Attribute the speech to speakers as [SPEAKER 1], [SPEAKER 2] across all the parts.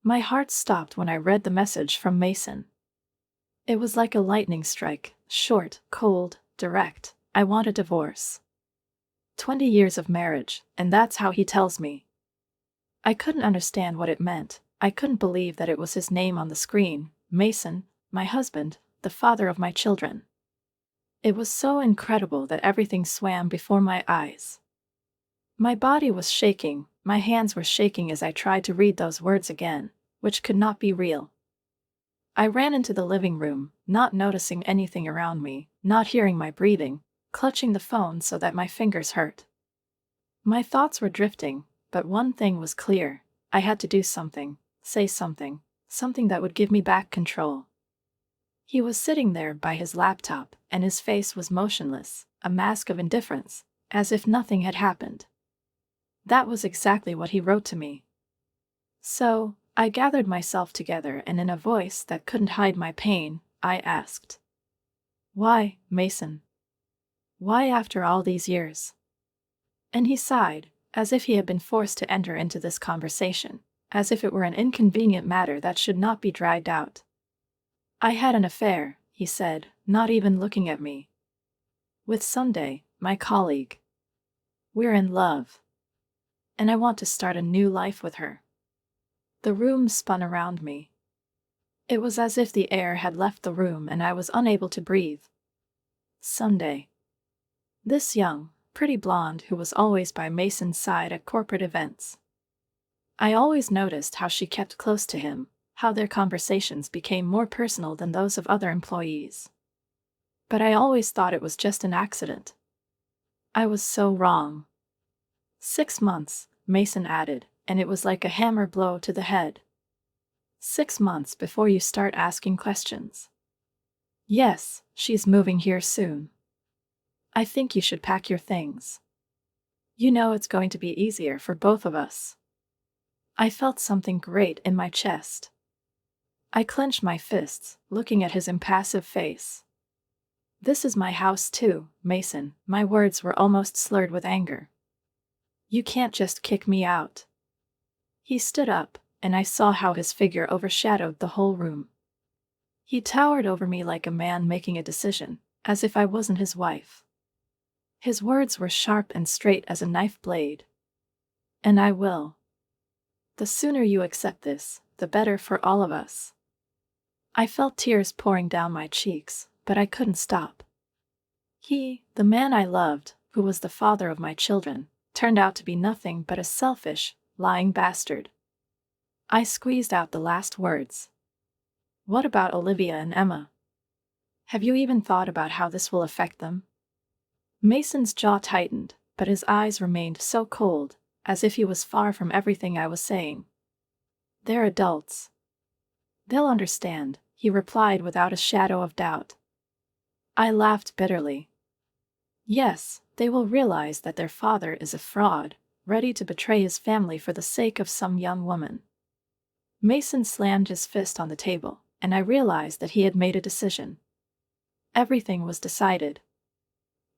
[SPEAKER 1] My heart stopped when I read the message from Mason. It was like a lightning strike, short, cold, direct. I want a divorce. 20 years of marriage, and that's how he tells me. I couldn't understand what it meant. I couldn't believe that it was his name on the screen, Mason, my husband, the father of my children. It was so incredible that everything swam before my eyes. My body was shaking, my hands were shaking as I tried to read those words again, which could not be real. I ran into the living room, not noticing anything around me, not hearing my breathing, clutching the phone so that my fingers hurt. My thoughts were drifting, but one thing was clear. I had to do something, say something, something that would give me back control. He was sitting there by his laptop, and his face was motionless, a mask of indifference, as if nothing had happened. That was exactly what he wrote to me. So, I gathered myself together and in a voice that couldn't hide my pain, I asked, "Why, Mason? Why after all these years?" And he sighed, as if he had been forced to enter into this conversation, as if it were an inconvenient matter that should not be dragged out. "I had an affair," he said, not even looking at me. "With Sunday, my colleague. We're in love. And I want to start a new life with her." The room spun around me. It was as if the air had left the room and I was unable to breathe. Sunday. This young, pretty blonde who was always by Mason's side at corporate events. I always noticed how she kept close to him, how their conversations became more personal than those of other employees. But I always thought it was just an accident. I was so wrong. 6 months, Mason added, and it was like a hammer blow to the head. 6 months before you start asking questions. Yes, she's moving here soon. I think you should pack your things. You know it's going to be easier for both of us. I felt something great in my chest. I clenched my fists, looking at his impassive face. This is my house too, Mason. My words were almost slurred with anger. You can't just kick me out. He stood up, and I saw how his figure overshadowed the whole room. He towered over me like a man making a decision, as if I wasn't his wife. His words were sharp and straight as a knife blade. And I will. The sooner you accept this, the better for all of us. I felt tears pouring down my cheeks, but I couldn't stop. He, the man I loved, who was the father of my children, turned out to be nothing but a selfish, lying bastard. I squeezed out the last words. What about Olivia and Emma? Have you even thought about how this will affect them? Mason's jaw tightened, but his eyes remained so cold, as if he was far from everything I was saying. They're adults. They'll understand, he replied without a shadow of doubt. I laughed bitterly. Yes, they will realize that their father is a fraud, ready to betray his family for the sake of some young woman. Mason slammed his fist on the table, and I realized that he had made a decision. Everything was decided.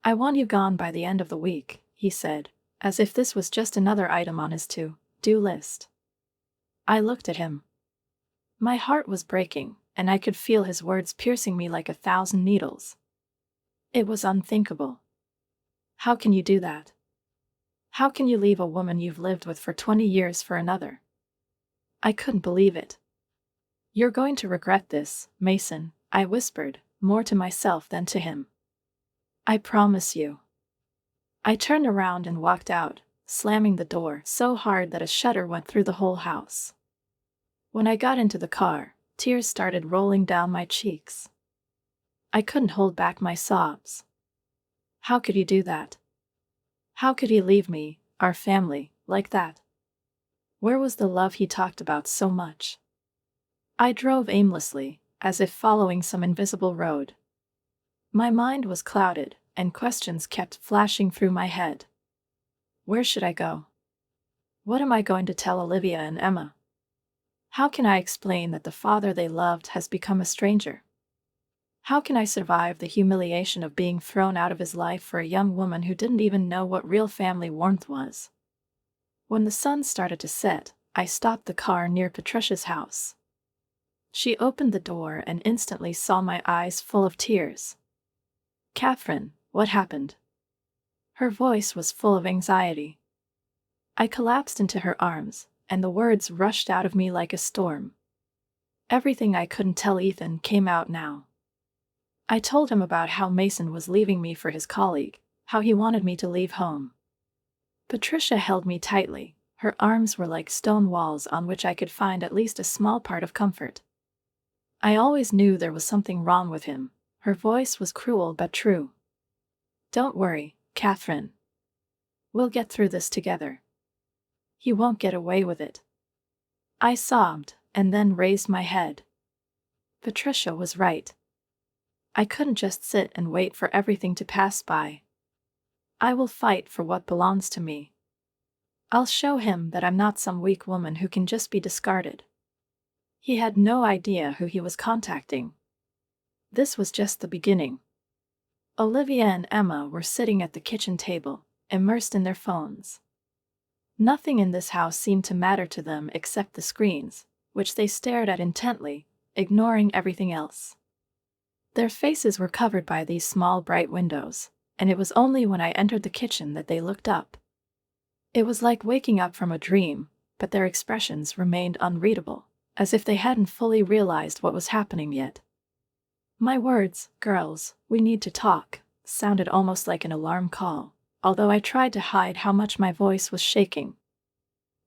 [SPEAKER 1] I want you gone by the end of the week, he said, as if this was just another item on his to-do list. I looked at him. My heart was breaking, and I could feel his words piercing me like 1,000 needles. It was unthinkable. How can you do that? How can you leave a woman you've lived with for 20 years for another? I couldn't believe it. You're going to regret this, Mason, I whispered, more to myself than to him. I promise you. I turned around and walked out, slamming the door so hard that a shudder went through the whole house. When I got into the car, tears started rolling down my cheeks. I couldn't hold back my sobs. How could he do that? How could he leave me, our family, like that? Where was the love he talked about so much? I drove aimlessly, as if following some invisible road. My mind was clouded, and questions kept flashing through my head. Where should I go? What am I going to tell Olivia and Emma? How can I explain that the father they loved has become a stranger? How can I survive the humiliation of being thrown out of his life for a young woman who didn't even know what real family warmth was? When the sun started to set, I stopped the car near Patricia's house. She opened the door and instantly saw my eyes full of tears. "Catherine, what happened?" Her voice was full of anxiety. I collapsed into her arms, and the words rushed out of me like a storm. Everything I couldn't tell Ethan came out now. I told him about how Mason was leaving me for his colleague, how he wanted me to leave home. Patricia held me tightly. Her arms were like stone walls on which I could find at least a small part of comfort. I always knew there was something wrong with him. Her voice was cruel but true. "Don't worry, Catherine. We'll get through this together. He won't get away with it." I sobbed, and then raised my head. Patricia was right. I couldn't just sit and wait for everything to pass by. I will fight for what belongs to me. I'll show him that I'm not some weak woman who can just be discarded. He had no idea who he was contacting. This was just the beginning. Olivia and Emma were sitting at the kitchen table, immersed in their phones. Nothing in this house seemed to matter to them except the screens, which they stared at intently, ignoring everything else. Their faces were covered by these small bright windows, and it was only when I entered the kitchen that they looked up. It was like waking up from a dream, but their expressions remained unreadable, as if they hadn't fully realized what was happening yet. My words, "Girls, we need to talk," sounded almost like an alarm call, although I tried to hide how much my voice was shaking.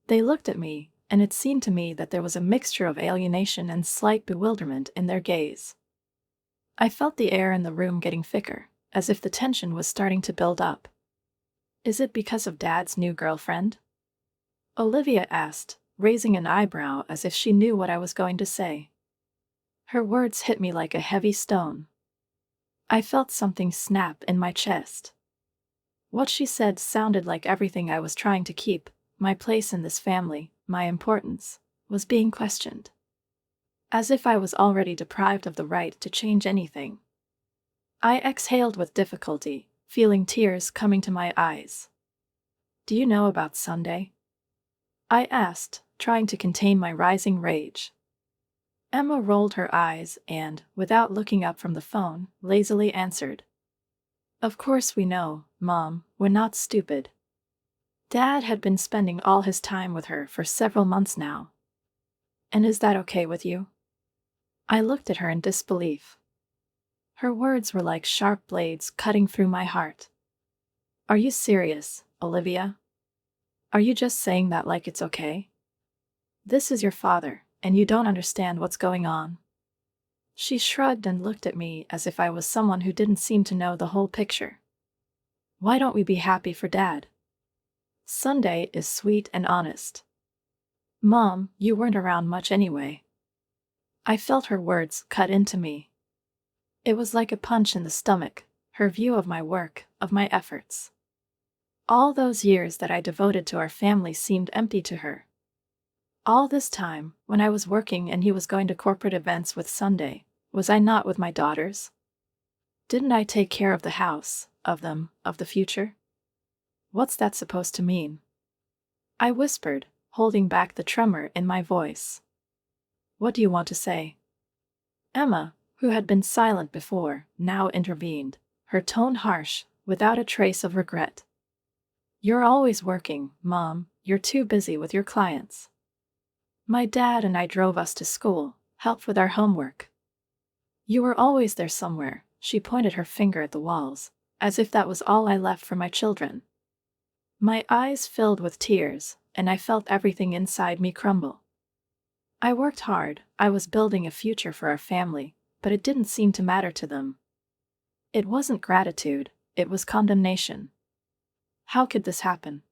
[SPEAKER 1] They looked at me, and it seemed to me that there was a mixture of alienation and slight bewilderment in their gaze. I felt the air in the room getting thicker, as if the tension was starting to build up. "Is it because of Dad's new girlfriend?" Olivia asked, raising an eyebrow as if she knew what I was going to say. Her words hit me like a heavy stone. I felt something snap in my chest. What she said sounded like everything I was trying to keep, my place in this family, my importance, was being questioned. As if I was already deprived of the right to change anything. I exhaled with difficulty, feeling tears coming to my eyes. "Do you know about Sunday?" I asked, trying to contain my rising rage. Emma rolled her eyes and, without looking up from the phone, lazily answered. "Of course we know, Mom, we're not stupid. Dad had been spending all his time with her for several months now. And is that okay with you?" I looked at her in disbelief. Her words were like sharp blades cutting through my heart. "Are you serious, Olivia? Are you just saying that like it's okay? This is your father, and you don't understand what's going on." She shrugged and looked at me as if I was someone who didn't seem to know the whole picture. "Why don't we be happy for Dad? Sunday is sweet and honest. Mom, you weren't around much anyway." I felt her words cut into me. It was like a punch in the stomach, her view of my work, of my efforts. All those years that I devoted to our family seemed empty to her. All this time, when I was working and he was going to corporate events with Sunday, was I not with my daughters? Didn't I take care of the house, of them, of the future? What's that supposed to mean? I whispered, holding back the tremor in my voice. "What do you want to say?" Emma, who had been silent before, now intervened, her tone harsh, without a trace of regret. "You're always working, Mom. You're too busy with your clients. My dad and I drove us to school, helped with our homework. You were always there somewhere." She pointed her finger at the walls, as if that was all I left for my children. My eyes filled with tears, and I felt everything inside me crumble. I worked hard, I was building a future for our family, but it didn't seem to matter to them. It wasn't gratitude, it was condemnation. How could this happen?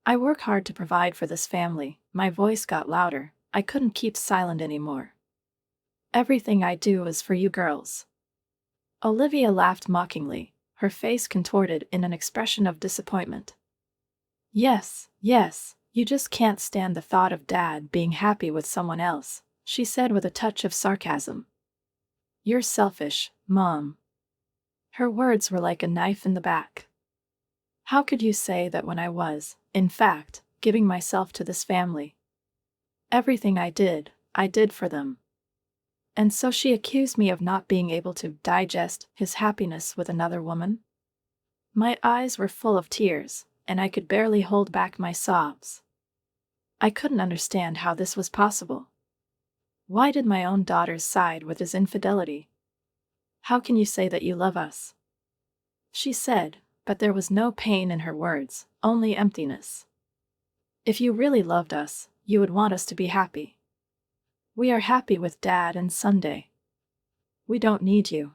[SPEAKER 1] "I work hard to provide for this family." My voice got louder, I couldn't keep silent anymore. "Everything I do is for you girls." Olivia laughed mockingly, her face contorted in an expression of disappointment. Yes, you just can't stand the thought of Dad being happy with someone else," she said with a touch of sarcasm. "You're selfish, Mom." Her words were like a knife in the back. How could you say that when I was, in fact, giving myself to this family? Everything I did for them. And so she accused me of not being able to digest his happiness with another woman? My eyes were full of tears, and I could barely hold back my sobs. I couldn't understand how this was possible. Why did my own daughters side with his infidelity? How can you say that you love us? She said, but there was no pain in her words, only emptiness. If you really loved us, you would want us to be happy. We are happy with Dad and Sunday. We don't need you.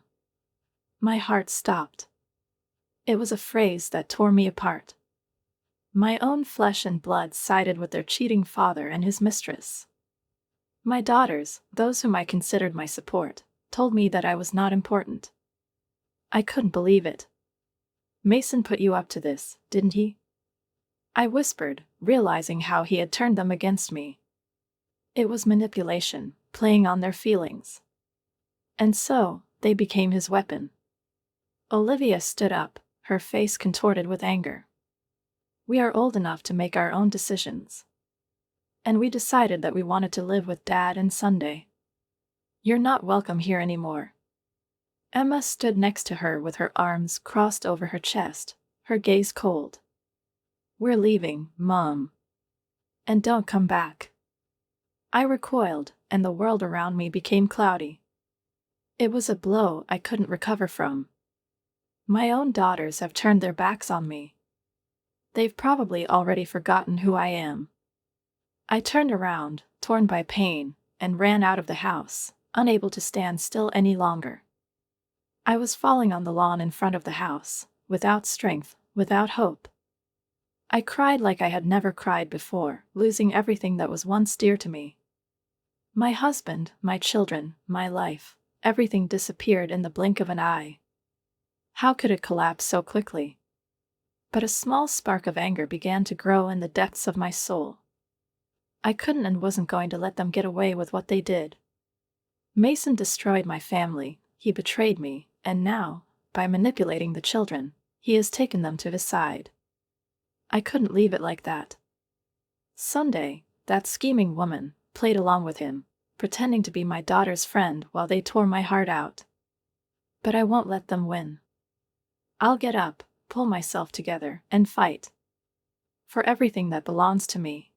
[SPEAKER 1] My heart stopped. It was a phrase that tore me apart. My own flesh and blood sided with their cheating father and his mistress. My daughters, those whom I considered my support, told me that I was not important. I couldn't believe it. Mason put you up to this, didn't he? I whispered, realizing how he had turned them against me. It was manipulation, playing on their feelings. And so, they became his weapon. Olivia stood up, her face contorted with anger. We are old enough to make our own decisions. And we decided that we wanted to live with Dad and Sunday. You're not welcome here anymore. Emma stood next to her with her arms crossed over her chest, her gaze cold. We're leaving, Mom. And don't come back. I recoiled, and the world around me became cloudy. It was a blow I couldn't recover from. My own daughters have turned their backs on me. They've probably already forgotten who I am. I turned around, torn by pain, and ran out of the house, unable to stand still any longer. I was falling on the lawn in front of the house, without strength, without hope. I cried like I had never cried before, losing everything that was once dear to me. My husband, my children, my life, everything disappeared in the blink of an eye. How could it collapse so quickly? But a small spark of anger began to grow in the depths of my soul. I couldn't and wasn't going to let them get away with what they did. Mason destroyed my family, he betrayed me, and now, by manipulating the children, he has taken them to his side. I couldn't leave it like that. Sunday, that scheming woman, played along with him, pretending to be my daughter's friend while they tore my heart out. But I won't let them win. I'll get up, pull myself together, and fight. For everything that belongs to me.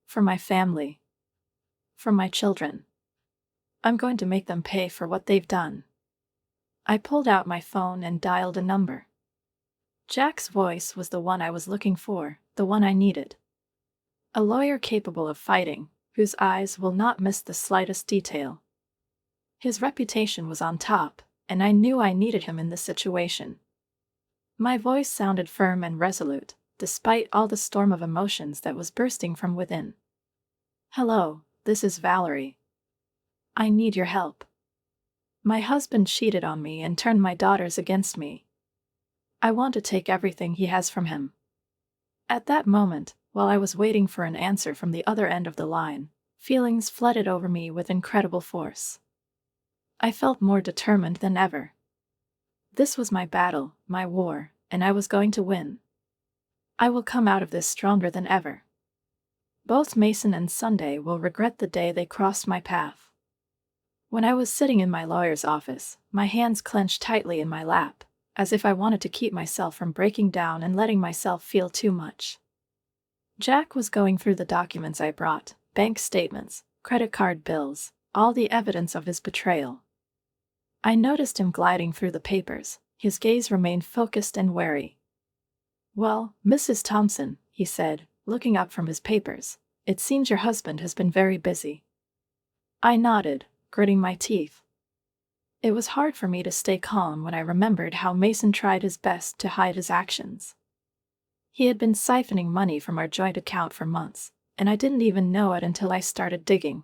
[SPEAKER 1] For my family. For my children. I'm going to make them pay for what they've done. I pulled out my phone and dialed a number. Jack's voice was the one I was looking for, the one I needed. A lawyer capable of fighting, whose eyes will not miss the slightest detail. His reputation was on top, and I knew I needed him in this situation. My voice sounded firm and resolute, despite all the storm of emotions that was bursting from within. Hello, this is Valerie. I need your help. My husband cheated on me and turned my daughters against me. I want to take everything he has from him. At that moment, while I was waiting for an answer from the other end of the line, feelings flooded over me with incredible force. I felt more determined than ever. This was my battle, my war, and I was going to win. I will come out of this stronger than ever. Both Mason and Sunday will regret the day they crossed my path. When I was sitting in my lawyer's office, my hands clenched tightly in my lap, as if I wanted to keep myself from breaking down and letting myself feel too much. Jack was going through the documents I brought, bank statements, credit card bills, all the evidence of his betrayal. I noticed him gliding through the papers, his gaze remained focused and wary. Well, Mrs. Thompson, he said, looking up from his papers, it seems your husband has been very busy. I nodded, gritting my teeth. It was hard for me to stay calm when I remembered how Mason tried his best to hide his actions. He had been siphoning money from our joint account for months, and I didn't even know it until I started digging.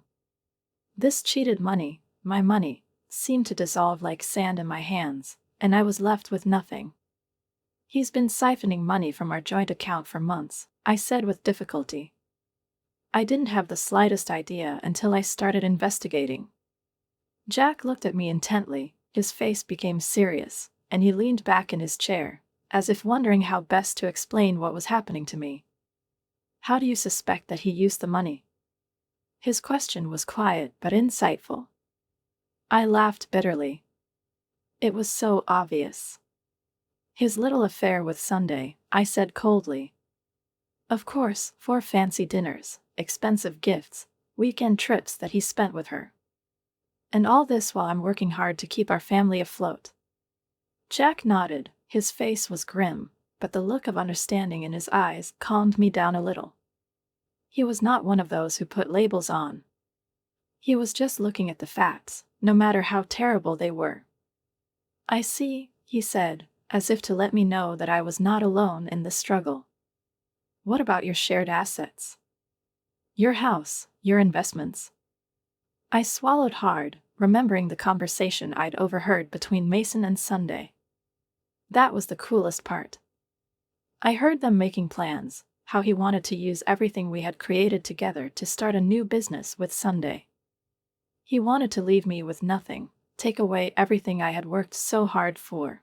[SPEAKER 1] This cheated money, my money, seemed to dissolve like sand in my hands, and I was left with nothing. He's been siphoning money from our joint account for months, I said with difficulty. I didn't have the slightest idea until I started investigating. Jack looked at me intently, his face became serious, and he leaned back in his chair, as if wondering how best to explain what was happening to me. How do you suspect that he used the money? His question was quiet but insightful. I laughed bitterly. It was so obvious. His little affair with Sunday, I said coldly. Of course, 4 fancy dinners, expensive gifts, weekend trips that he spent with her. And all this while I'm working hard to keep our family afloat. Jack nodded. His face was grim, but the look of understanding in his eyes calmed me down a little. He was not one of those who put labels on. He was just looking at the facts, no matter how terrible they were. I see, he said, as if to let me know that I was not alone in this struggle. What about your shared assets? Your house, your investments? I swallowed hard, remembering the conversation I'd overheard between Mason and Sunday. That was the coolest part. I heard them making plans, how he wanted to use everything we had created together to start a new business with Sunday. He wanted to leave me with nothing, take away everything I had worked so hard for.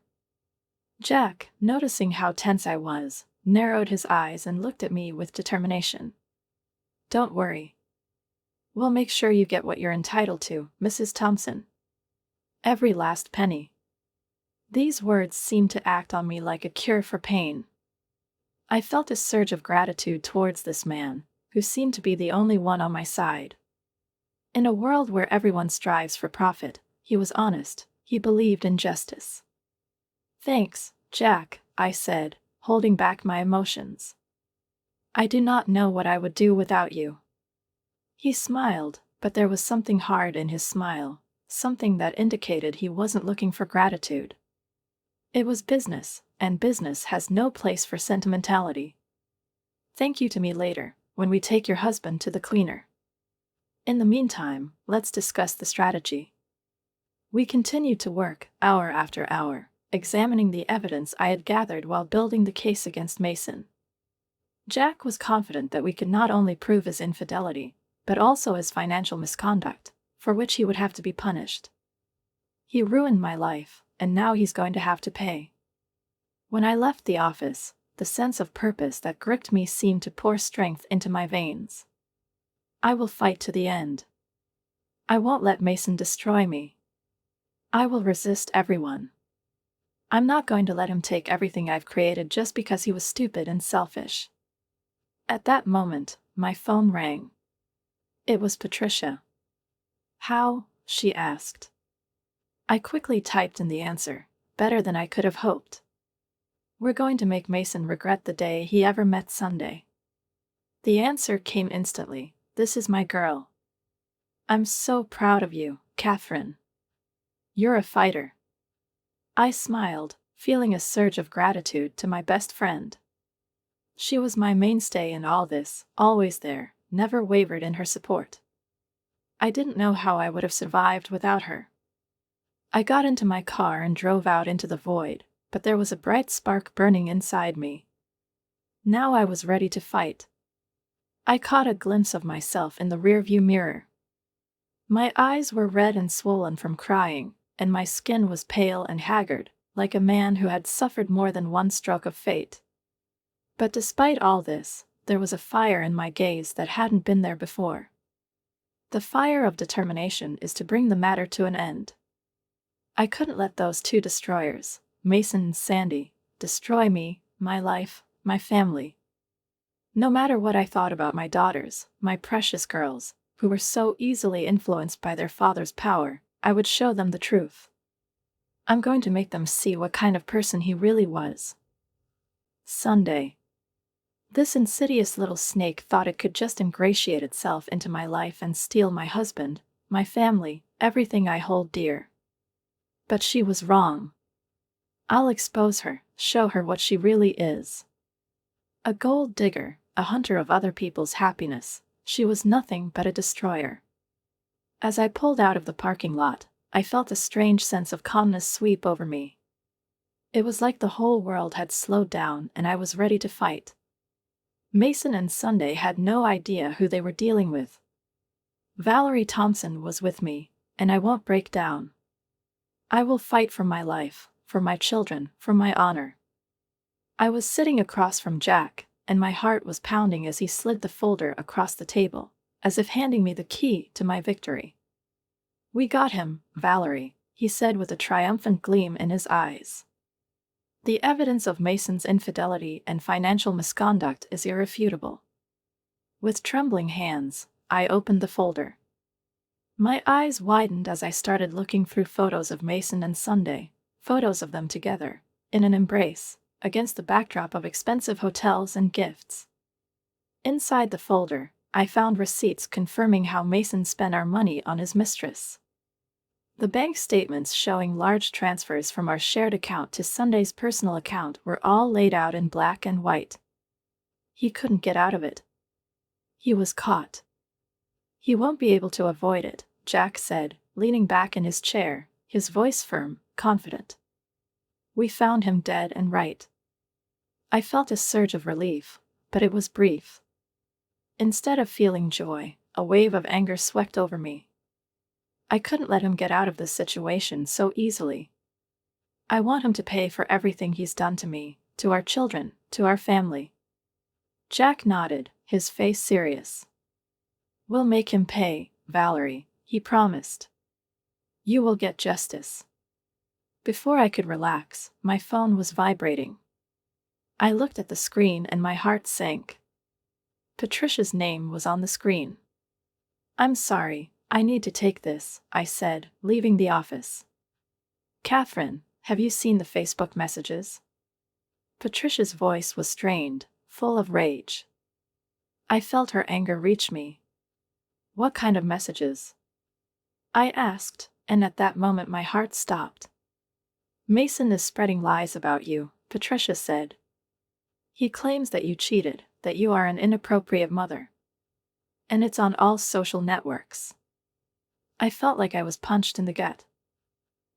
[SPEAKER 1] Jack, noticing how tense I was, narrowed his eyes and looked at me with determination. Don't worry. We'll make sure you get what you're entitled to, Mrs. Thompson. Every last penny. These words seemed to act on me like a cure for pain. I felt a surge of gratitude towards this man, who seemed to be the only one on my side. In a world where everyone strives for profit, he was honest, he believed in justice. Thanks, Jack, I said, holding back my emotions. I do not know what I would do without you. He smiled, but there was something hard in his smile, something that indicated he wasn't looking for gratitude. It was business, and business has no place for sentimentality. Thank you to me later, when we take your husband to the cleaner. In the meantime, let's discuss the strategy. We continued to work, hour after hour, examining the evidence I had gathered while building the case against Mason. Jack was confident that we could not only prove his infidelity, but also his financial misconduct, for which he would have to be punished. He ruined my life, and now he's going to have to pay. When I left the office, the sense of purpose that gripped me seemed to pour strength into my veins. I will fight to the end. I won't let Mason destroy me. I will resist everyone. I'm not going to let him take everything I've created just because he was stupid and selfish. At that moment, my phone rang. It was Patricia. How? She asked. I quickly typed in the answer, better than I could have hoped. We're going to make Mason regret the day he ever met Sunday. The answer came instantly. This is my girl. I'm so proud of you, Catherine. You're a fighter. I smiled, feeling a surge of gratitude to my best friend. She was my mainstay in all this, always there, never wavered in her support. I didn't know how I would have survived without her. I got into my car and drove out into the void, but there was a bright spark burning inside me. Now I was ready to fight. I caught a glimpse of myself in the rearview mirror. My eyes were red and swollen from crying, and my skin was pale and haggard, like a man who had suffered more than one stroke of fate. But despite all this, there was a fire in my gaze that hadn't been there before. The fire of determination is to bring the matter to an end. I couldn't let those two destroyers, Mason and Sandy, destroy me, my life, my family. No matter what I thought about my daughters, my precious girls, who were so easily influenced by their father's power, I would show them the truth. I'm going to make them see what kind of person he really was. Sunday. This insidious little snake thought it could just ingratiate itself into my life and steal my husband, my family, everything I hold dear. But she was wrong. I'll expose her, show her what she really is. A gold digger, a hunter of other people's happiness, she was nothing but a destroyer. As I pulled out of the parking lot, I felt a strange sense of calmness sweep over me. It was like the whole world had slowed down and I was ready to fight. Mason and Sunday had no idea who they were dealing with. Valerie Thompson was with me, and I won't break down. I will fight for my life, for my children, for my honor. I was sitting across from Jack, and my heart was pounding as he slid the folder across the table, as if handing me the key to my victory. "We got him, Valerie," he said with a triumphant gleam in his eyes. "The evidence of Mason's infidelity and financial misconduct is irrefutable." With trembling hands, I opened the folder. My eyes widened as I started looking through photos of Mason and Sunday, photos of them together, in an embrace, against the backdrop of expensive hotels and gifts. Inside the folder, I found receipts confirming how Mason spent our money on his mistress. The bank statements showing large transfers from our shared account to Sunday's personal account were all laid out in black and white. He couldn't get out of it. He was caught. "He won't be able to avoid it," Jack said, leaning back in his chair, his voice firm, confident. "We found him dead and right." I felt a surge of relief, but it was brief. Instead of feeling joy, a wave of anger swept over me. I couldn't let him get out of this situation so easily. I want him to pay for everything he's done to me, to our children, to our family. Jack nodded, his face serious. "We'll make him pay, Valerie," he promised. "You will get justice." Before I could relax, my phone was vibrating. I looked at the screen and my heart sank. Patricia's name was on the screen. "I'm sorry, I need to take this," I said, leaving the office. "Catherine, have you seen the Facebook messages?" Patricia's voice was strained, full of rage. I felt her anger reach me. "What kind of messages?" I asked, and at that moment my heart stopped. "Mason is spreading lies about you," Patricia said. "He claims that you cheated, that you are an inappropriate mother. And it's on all social networks." I felt like I was punched in the gut.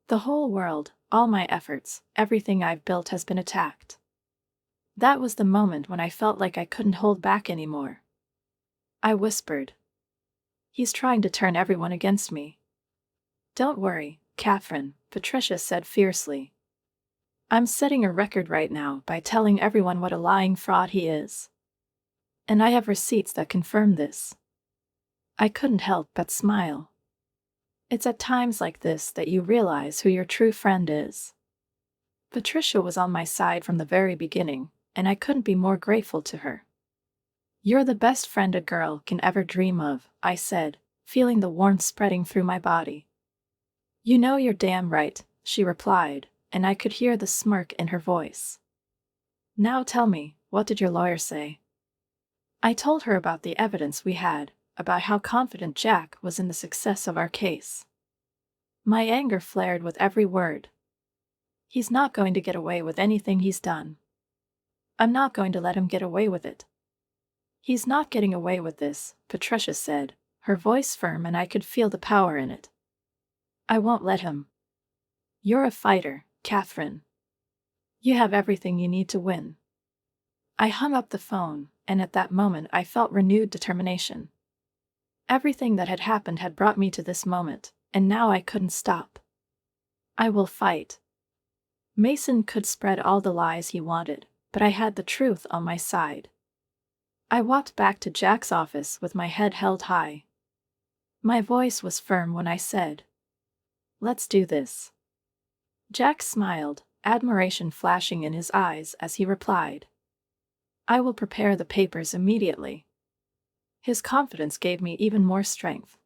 [SPEAKER 1] The whole world, all my efforts, everything I've built has been attacked. That was the moment when I felt like I couldn't hold back anymore. I whispered, "He's trying to turn everyone against me." "Don't worry, Catherine," Patricia said fiercely. "I'm setting a record right now by telling everyone what a lying fraud he is. And I have receipts that confirm this." I couldn't help but smile. It's at times like this that you realize who your true friend is. Patricia was on my side from the very beginning, and I couldn't be more grateful to her. "You're the best friend a girl can ever dream of," I said, feeling the warmth spreading through my body. "You know you're damn right," she replied, and I could hear the smirk in her voice. "Now tell me, what did your lawyer say?" I told her about the evidence we had, about how confident Jack was in the success of our case. My anger flared with every word. "He's not going to get away with anything he's done. I'm not going to let him get away with it." "He's not getting away with this," Patricia said, her voice firm, and I could feel the power in it. "I won't let him. You're a fighter, Catherine. You have everything you need to win." I hung up the phone, and at that moment I felt renewed determination. Everything that had happened had brought me to this moment, and now I couldn't stop. "I will fight." Mason could spread all the lies he wanted, but I had the truth on my side. I walked back to Jack's office with my head held high. My voice was firm when I said, "Let's do this." Jack smiled, admiration flashing in his eyes as he replied, "I will prepare the papers immediately." His confidence gave me even more strength.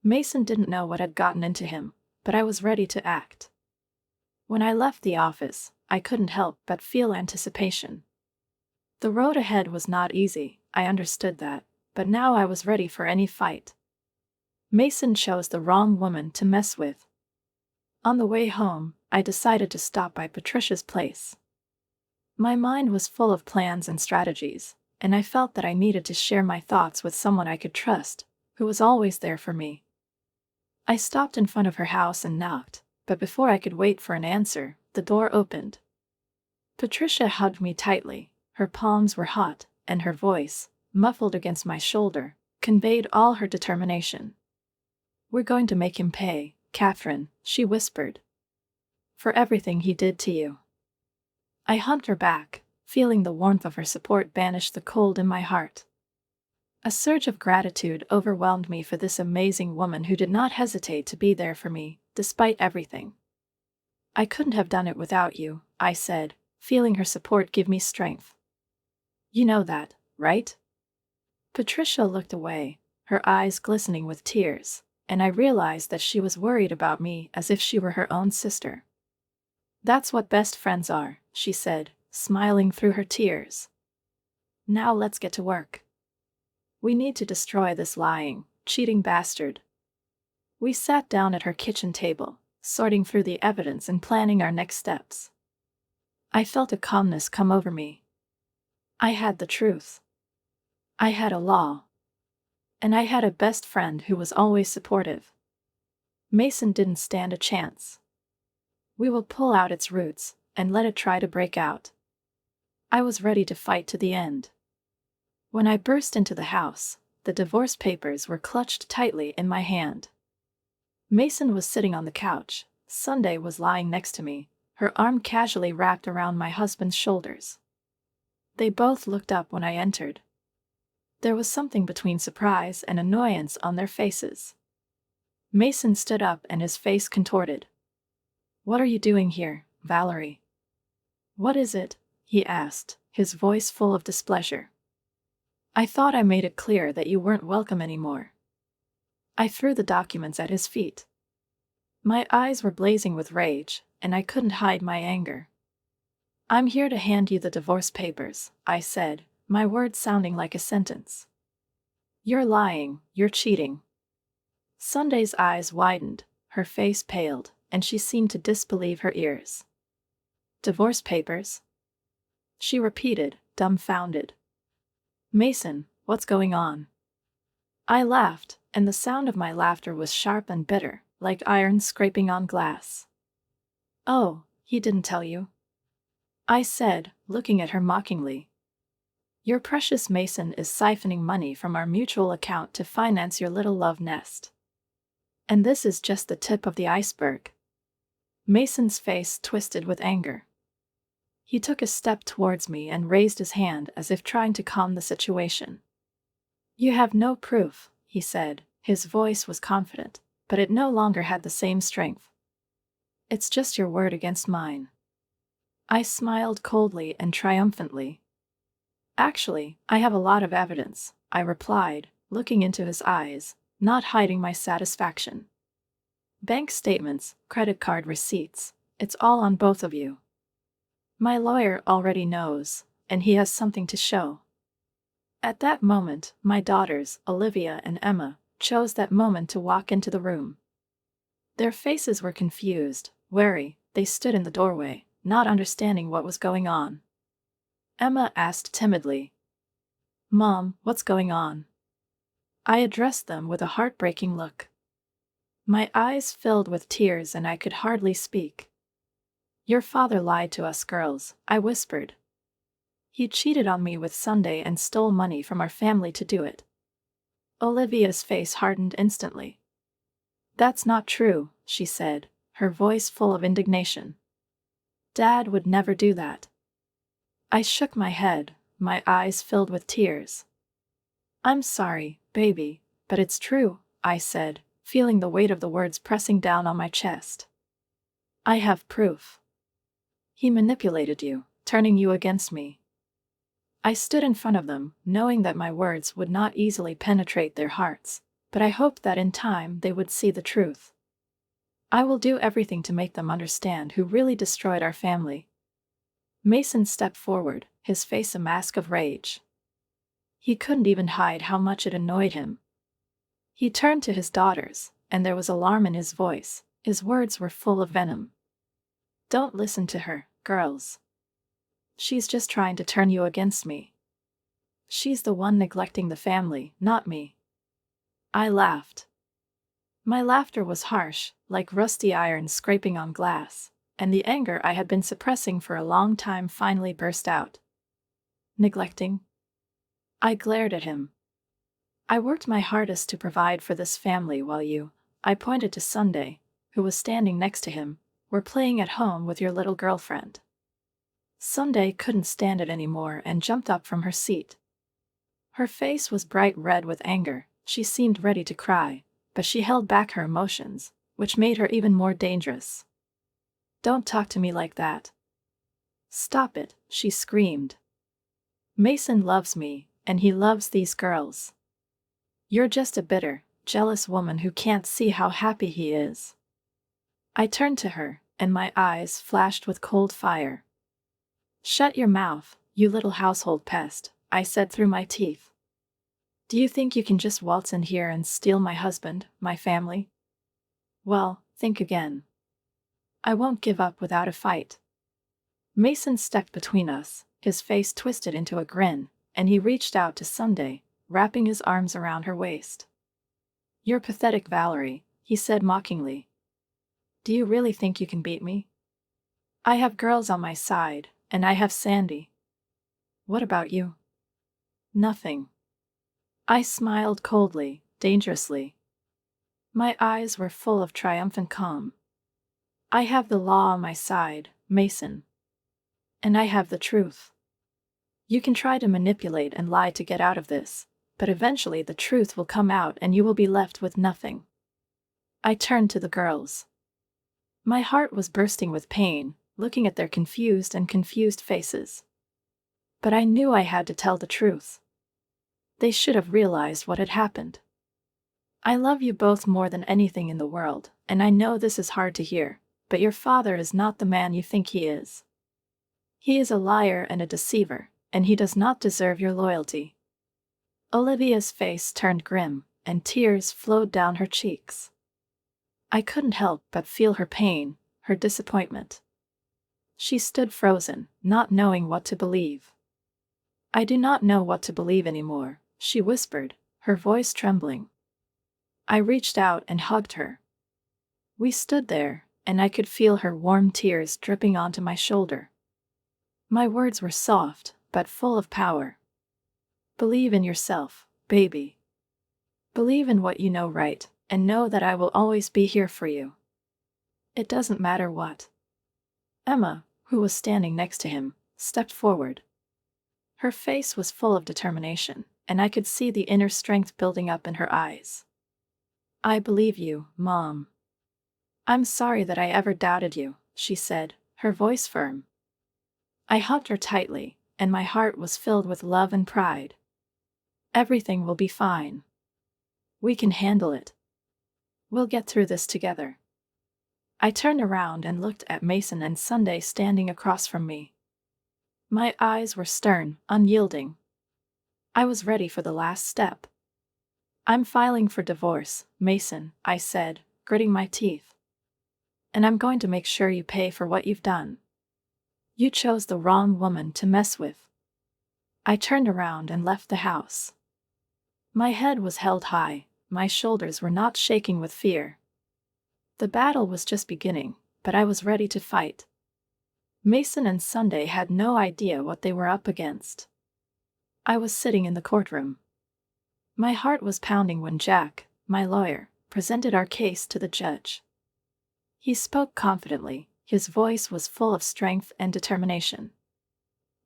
[SPEAKER 1] Mason didn't know what had gotten into him, but I was ready to act. When I left the office, I couldn't help but feel anticipation. The road ahead was not easy, I understood that, but now I was ready for any fight. Mason chose the wrong woman to mess with. On the way home, I decided to stop by Patricia's place. My mind was full of plans and strategies, and I felt that I needed to share my thoughts with someone I could trust, who was always there for me. I stopped in front of her house and knocked, but before I could wait for an answer, the door opened. Patricia hugged me tightly, her palms were hot, and her voice, muffled against my shoulder, conveyed all her determination. "We're going to make him pay, Catherine," she whispered, "for everything he did to you." I hugged her back, feeling the warmth of her support banish the cold in my heart. A surge of gratitude overwhelmed me for this amazing woman who did not hesitate to be there for me, despite everything. I couldn't have done it without you, I said, feeling her support give me strength. You know that, right? Patricia looked away, her eyes glistening with tears, and I realized that she was worried about me as if she were her own sister. That's what best friends are, she said, smiling through her tears. Now let's get to work. We need to destroy this lying, cheating bastard. We sat down at her kitchen table, sorting through the evidence and planning our next steps. I felt a calmness come over me. I had the truth. I had a law. And I had a best friend who was always supportive. Mason didn't stand a chance. We will pull out its roots and let it try to break out. I was ready to fight to the end. When I burst into the house, the divorce papers were clutched tightly in my hand. Mason was sitting on the couch. Sunday was lying next to me, her arm casually wrapped around my husband's shoulders. They both looked up when I entered. There was something between surprise and annoyance on their faces. Mason stood up and his face contorted. "What are you doing here, Valerie?" "What is it?" he asked, his voice full of displeasure. "I thought I made it clear that you weren't welcome anymore." I threw the documents at his feet. My eyes were blazing with rage, and I couldn't hide my anger. "I'm here to hand you the divorce papers," I said, my words sounding like a sentence. "You're lying, you're cheating." Sunday's eyes widened, her face paled, and she seemed to disbelieve her ears. "Divorce papers?" she repeated, dumbfounded. "Mason, what's going on?" I laughed, and the sound of my laughter was sharp and bitter, like iron scraping on glass. "Oh, he didn't tell you?" I said, looking at her mockingly. "Your precious Mason is siphoning money from our mutual account to finance your little love nest. And this is just the tip of the iceberg." Mason's face twisted with anger. He took a step towards me and raised his hand as if trying to calm the situation. "You have no proof," he said. His voice was confident, but it no longer had the same strength. "It's just your word against mine." I smiled coldly and triumphantly. "Actually, I have a lot of evidence," I replied, looking into his eyes, not hiding my satisfaction. "Bank statements, credit card receipts, it's all on both of you. My lawyer already knows, and he has something to show." At that moment, my daughters, Olivia and Emma, chose that moment to walk into the room. Their faces were confused, wary, they stood in the doorway, not understanding what was going on. Emma asked timidly, "Mom, what's going on?" I addressed them with a heartbreaking look. My eyes filled with tears and I could hardly speak. "Your father lied to us girls," I whispered. "He cheated on me with Sunday and stole money from our family to do it." Olivia's face hardened instantly. "That's not true," she said, her voice full of indignation. "Dad would never do that." I shook my head, my eyes filled with tears. "I'm sorry, baby, but it's true," I said, feeling the weight of the words pressing down on my chest. "I have proof. He manipulated you, turning you against me." I stood in front of them, knowing that my words would not easily penetrate their hearts, but I hoped that in time they would see the truth. "I will do everything to make them understand who really destroyed our family." Mason stepped forward, his face a mask of rage. He couldn't even hide how much it annoyed him. He turned to his daughters, and there was alarm in his voice. His words were full of venom. "Don't listen to her, girls. She's just trying to turn you against me. She's the one neglecting the family, not me." I laughed. My laughter was harsh, like rusty iron scraping on glass, and the anger I had been suppressing for a long time finally burst out. "Neglecting?" I glared at him. "I worked my hardest to provide for this family while you," I pointed to Sunday, who was standing next to him, "were playing at home with your little girlfriend." Sunday couldn't stand it anymore and jumped up from her seat. Her face was bright red with anger. She seemed ready to cry, but she held back her emotions, which made her even more dangerous. "Don't talk to me like that." "Stop it," she screamed. "Mason loves me, and he loves these girls. You're just a bitter, jealous woman who can't see how happy he is." I turned to her, and my eyes flashed with cold fire. "Shut your mouth, you little household pest," I said through my teeth. "Do you think you can just waltz in here and steal my husband, my family? Well, think again. I won't give up without a fight." Mason stepped between us, his face twisted into a grin, and he reached out to Sunday, wrapping his arms around her waist. "You're pathetic, Valerie," he said mockingly. "Do you really think you can beat me? I have girls on my side, and I have Sandy. What about you?" "Nothing." I smiled coldly, dangerously. My eyes were full of triumphant calm. "I have the law on my side, Mason. And I have the truth. You can try to manipulate and lie to get out of this, but eventually the truth will come out and you will be left with nothing." I turned to the girls. My heart was bursting with pain, looking at their confused faces. But I knew I had to tell the truth. They should have realized what had happened. "I love you both more than anything in the world, and I know this is hard to hear, but your father is not the man you think he is. He is a liar and a deceiver, and he does not deserve your loyalty." Olivia's face turned grim, and tears flowed down her cheeks. I couldn't help but feel her pain, her disappointment. She stood frozen, not knowing what to believe. "I do not know what to believe anymore," she whispered, her voice trembling. I reached out and hugged her. We stood there, and I could feel her warm tears dripping onto my shoulder. My words were soft, but full of power. "Believe in yourself, baby. Believe in what you know right, and know that I will always be here for you. It doesn't matter what." Emma, who was standing next to him, stepped forward. Her face was full of determination, and I could see the inner strength building up in her eyes. "I believe you, Mom. I'm sorry that I ever doubted you," she said, her voice firm. I hugged her tightly, and my heart was filled with love and pride. "Everything will be fine. We can handle it. We'll get through this together." I turned around and looked at Mason and Sunday standing across from me. My eyes were stern, unyielding. I was ready for the last step. "I'm filing for divorce, Mason," I said, gritting my teeth. "And I'm going to make sure you pay for what you've done. You chose the wrong woman to mess with." I turned around and left the house. My head was held high, my shoulders were not shaking with fear. The battle was just beginning, but I was ready to fight. Mason and Sunday had no idea what they were up against. I was sitting in the courtroom. My heart was pounding when Jack, my lawyer, presented our case to the judge. He spoke confidently, his voice was full of strength and determination.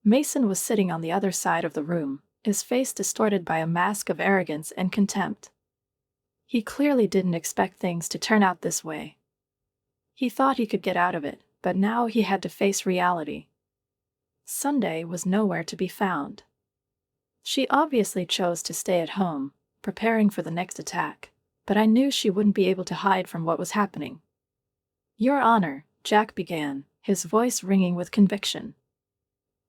[SPEAKER 1] Mason was sitting on the other side of the room, his face distorted by a mask of arrogance and contempt. He clearly didn't expect things to turn out this way. He thought he could get out of it, but now he had to face reality. Sunday was nowhere to be found. She obviously chose to stay at home, preparing for the next attack, but I knew she wouldn't be able to hide from what was happening. "Your Honor," Jack began, his voice ringing with conviction.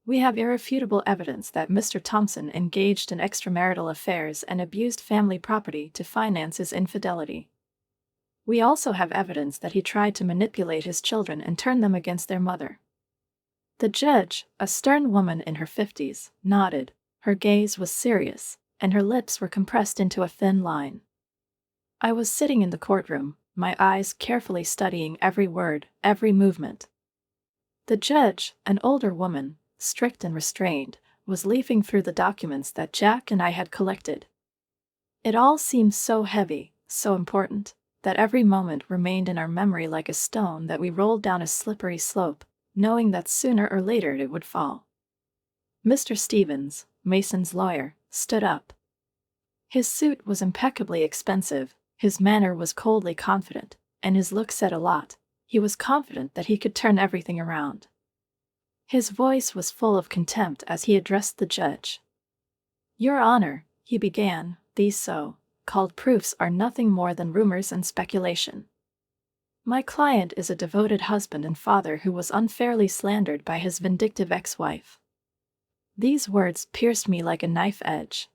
[SPEAKER 1] "We have irrefutable evidence that Mr. Thompson engaged in extramarital affairs and abused family property to finance his infidelity. We also have evidence that he tried to manipulate his children and turn them against their mother." The judge, a stern woman in her 50s, nodded. Her gaze was serious, and her lips were compressed into a thin line. I was sitting in the courtroom, my eyes carefully studying every word, every movement. The judge, an older woman, strict and restrained, was leafing through the documents that Jack and I had collected. It all seemed so heavy, so important, that every moment remained in our memory like a stone that we rolled down a slippery slope, knowing that sooner or later it would fall. Mr. Stevens, Mason's lawyer, stood up. His suit was impeccably expensive, his manner was coldly confident, and his look said a lot. He was confident that he could turn everything around. His voice was full of contempt as he addressed the judge. "Your Honor," he began, "these so-called proofs are nothing more than rumors and speculation. My client is a devoted husband and father who was unfairly slandered by his vindictive ex-wife." These words pierced me like a knife edge.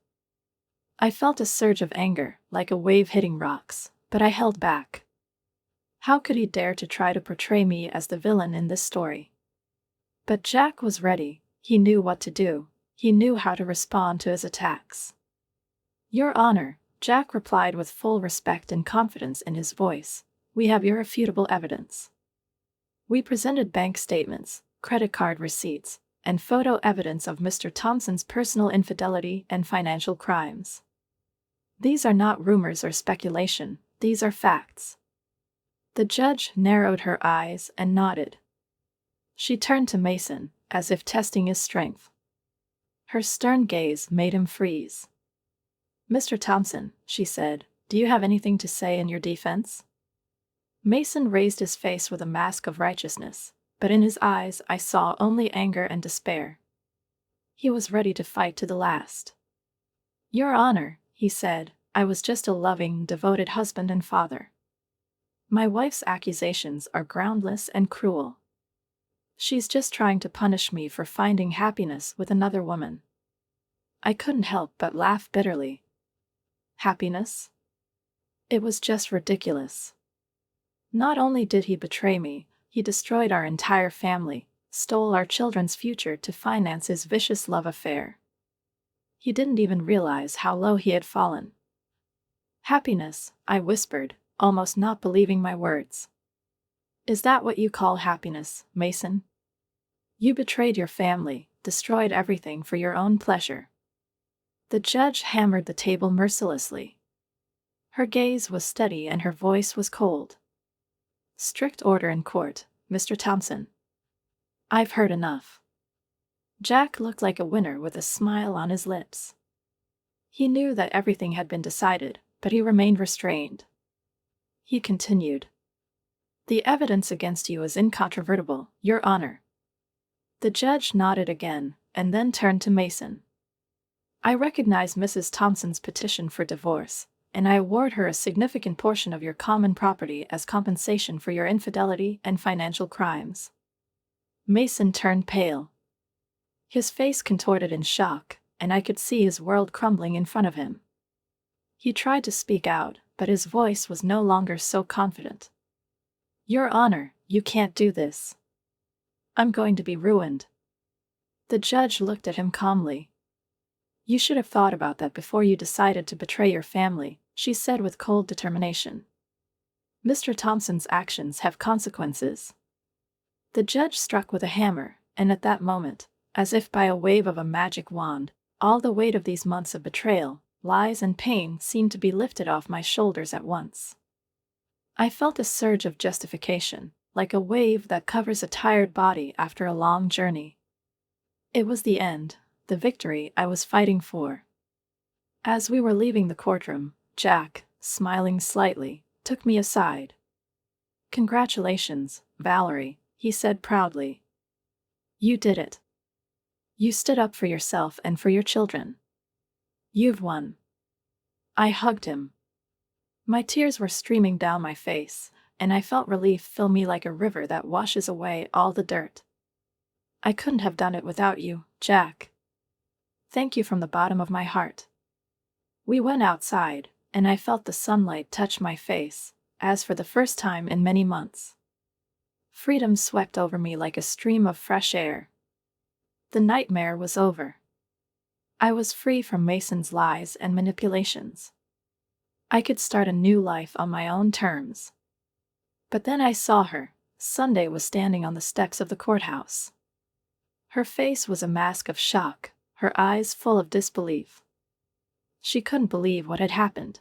[SPEAKER 1] I felt a surge of anger, like a wave hitting rocks, but I held back. How could he dare to try to portray me as the villain in this story? But Jack was ready. He knew what to do. He knew how to respond to his attacks. "Your Honor," Jack replied with full respect and confidence in his voice, "we have irrefutable evidence. We presented bank statements, credit card receipts, and photo evidence of Mr. Thompson's personal infidelity and financial crimes. These are not rumors or speculation, these are facts." The judge narrowed her eyes and nodded. She turned to Mason, as if testing his strength. Her stern gaze made him freeze. "Mr. Thompson," she said, "do you have anything to say in your defense?" Mason raised his face with a mask of righteousness, but in his eyes I saw only anger and despair. He was ready to fight to the last. "Your Honor," he said, "I was just a loving, devoted husband and father. My wife's accusations are groundless and cruel. She's just trying to punish me for finding happiness with another woman." I couldn't help but laugh bitterly. Happiness? It was just ridiculous. Not only did he betray me, he destroyed our entire family, stole our children's future to finance his vicious love affair. He didn't even realize how low he had fallen. "Happiness," I whispered, almost not believing my words. "Is that what you call happiness, Mason? You betrayed your family, destroyed everything for your own pleasure." The judge hammered the table mercilessly. Her gaze was steady and her voice was cold. "Strict order in court, Mr. Thompson. I've heard enough." Jack looked like a winner with a smile on his lips. He knew that everything had been decided, but he remained restrained. He continued, "The evidence against you is incontrovertible, Your Honor." The judge nodded again, and then turned to Mason. "I recognize Mrs. Thompson's petition for divorce, and I award her a significant portion of your common property as compensation for your infidelity and financial crimes." Mason turned pale. His face contorted in shock, and I could see his world crumbling in front of him. He tried to speak out, but his voice was no longer so confident. "Your Honor, you can't do this. I'm going to be ruined." The judge looked at him calmly. "You should have thought about that before you decided to betray your family," she said with cold determination. "Mr. Thompson's actions have consequences." The judge struck with a hammer, and at that moment, as if by a wave of a magic wand, all the weight of these months of betrayal, lies and pain seemed to be lifted off my shoulders at once. I felt a surge of justification, like a wave that covers a tired body after a long journey. It was the end, the victory I was fighting for. As we were leaving the courtroom, Jack, smiling slightly, took me aside. "Congratulations, Valerie," he said proudly. "You did it. You stood up for yourself and for your children. You've won." I hugged him. My tears were streaming down my face, and I felt relief fill me like a river that washes away all the dirt. "I couldn't have done it without you, Jack. Thank you from the bottom of my heart." We went outside, and I felt the sunlight touch my face, as for the first time in many months. Freedom swept over me like a stream of fresh air. The nightmare was over. I was free from Mason's lies and manipulations. I could start a new life on my own terms. But then I saw her. Sunday was standing on the steps of the courthouse. Her face was a mask of shock, her eyes full of disbelief. She couldn't believe what had happened.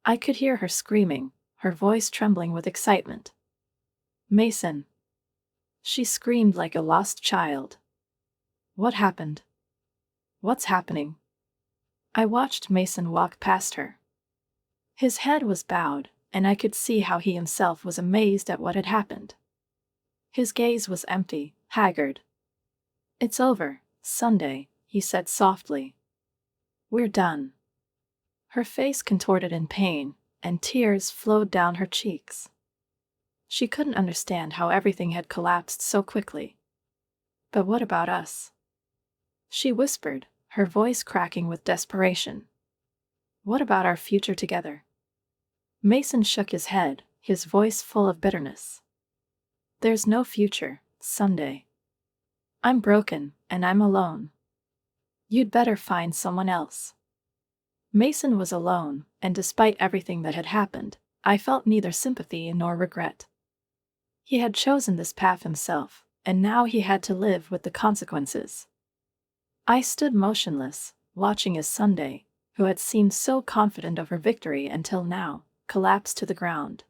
[SPEAKER 1] I could hear her screaming, her voice trembling with excitement. "Mason!" She screamed like a lost child. "What happened? What's happening?" I watched Mason walk past her. His head was bowed, and I could see how he himself was amazed at what had happened. His gaze was empty, haggard. "It's over, Sunday," he said softly. "We're done." Her face contorted in pain, and tears flowed down her cheeks. She couldn't understand how everything had collapsed so quickly. "But what about us?" she whispered, her voice cracking with desperation. "What about our future together?" Mason shook his head, his voice full of bitterness. "There's no future, Sunday. I'm broken, and I'm alone. You'd better find someone else." Mason was alone, and despite everything that had happened, I felt neither sympathy nor regret. He had chosen this path himself, and now he had to live with the consequences. I stood motionless, watching as Sunday, who had seemed so confident of her victory until now, collapsed to the ground.